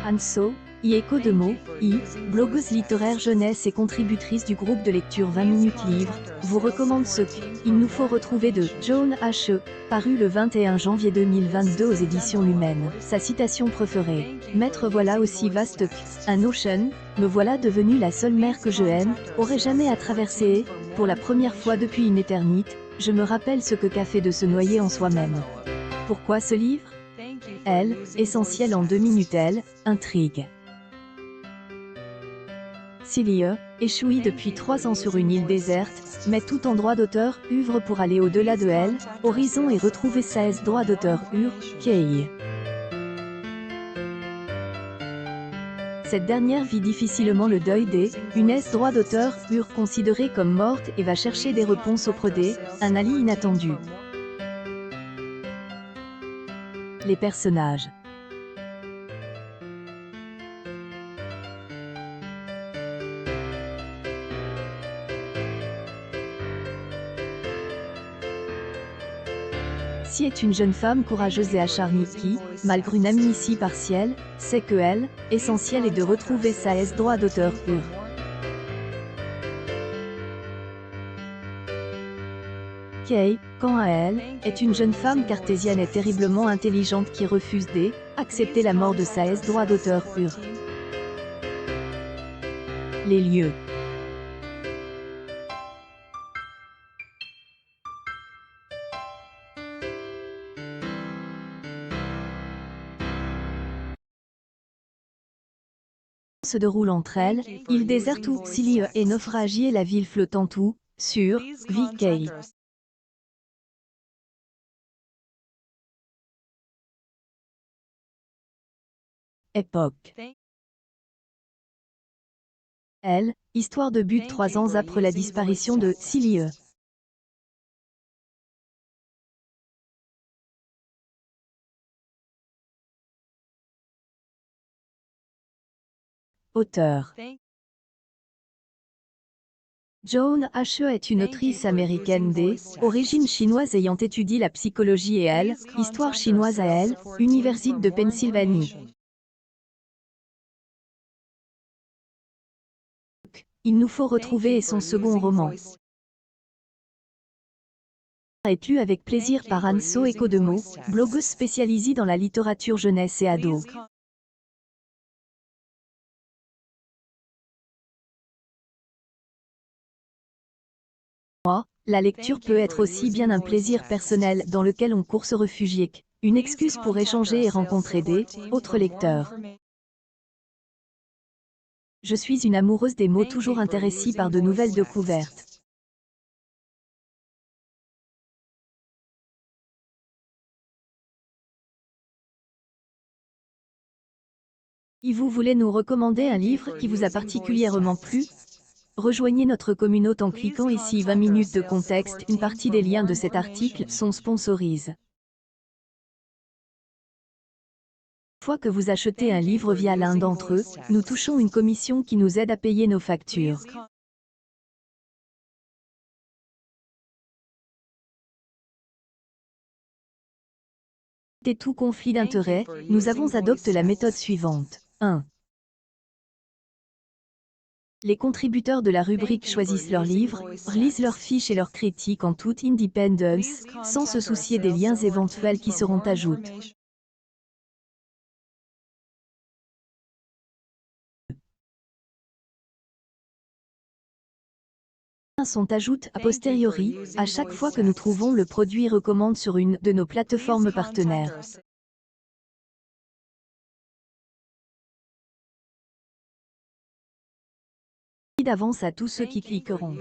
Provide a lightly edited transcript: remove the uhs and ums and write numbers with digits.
Anso, Echo de mots, blogueuse littéraire jeunesse et contributrice du groupe de lecture 20 minutes livres, vous recommande ce qu'il nous faut retrouver de John H. paru le 21 janvier 2022 aux éditions Lumen. Sa citation préférée. Maître voilà aussi vaste qu'un ocean, me voilà devenue la seule mer que je aime, aurais jamais à traverser, pour la première fois depuis une éternité, je me rappelle ce que qu'a fait de se noyer en soi-même. Pourquoi ce livre? Elle, essentielle en 2 minutes elle, intrigue. Cillie, échouie depuis 3 ans sur une île déserte, met tout en droit d'auteur, œuvre pour aller au-delà de elle, horizon et retrouver sa droit d'auteur Kay. Cette dernière vit difficilement le deuil des une droit d'auteur considérée comme morte et va chercher des réponses auprès un allié inattendu. Les personnages. Si est une jeune femme courageuse et acharnée qui, malgré une amnésie partielle, sait que elle, essentiel est de retrouver sa droit d'auteur Kay, quant à elle, est une jeune femme cartésienne et terriblement intelligente qui refuse d'accepter la mort de sa droit d'auteur Les lieux. Se déroule entre elles, île déserte où Cillie est naufragée et la ville flottante où, sur, vit Kay. Époque. Elle, histoire de but 3 ans après la disparition de Cillie. Auteur. Joan H. est une autrice américaine d'origine chinoise ayant étudié la psychologie et elle, histoire chinoise à elle, Université de Pennsylvanie. Il nous faut retrouver son second roman. Est lu avec plaisir par Anso Echo de mots, blogueuse spécialisée dans la littérature jeunesse et ado. La lecture peut être aussi bien un plaisir personnel dans lequel on court se réfugier, une excuse pour échanger et rencontrer autres lecteurs. Je suis une amoureuse des mots toujours intéressée par de nouvelles découvertes. Si vous voulez nous recommander un livre qui vous a particulièrement plu, rejoignez notre communauté en cliquant ici 20 minutes de contexte. Une partie des liens de cet article sont sponsorisés. Une fois que vous achetez un livre via l'un d'entre eux, nous touchons une commission qui nous aide à payer nos factures. Et tout conflit d'intérêts, nous avons adopté la méthode suivante. 1. Les contributeurs de la rubrique choisissent leurs livres, lisent leurs fiches et leurs critiques en toute indépendance, sans se soucier des liens éventuels qui seront ajoutés. Sont ajoutés a posteriori, à chaque fois que nous trouvons le produit recommande sur une de nos plateformes partenaires. D'avance à tous ceux qui cliqueront.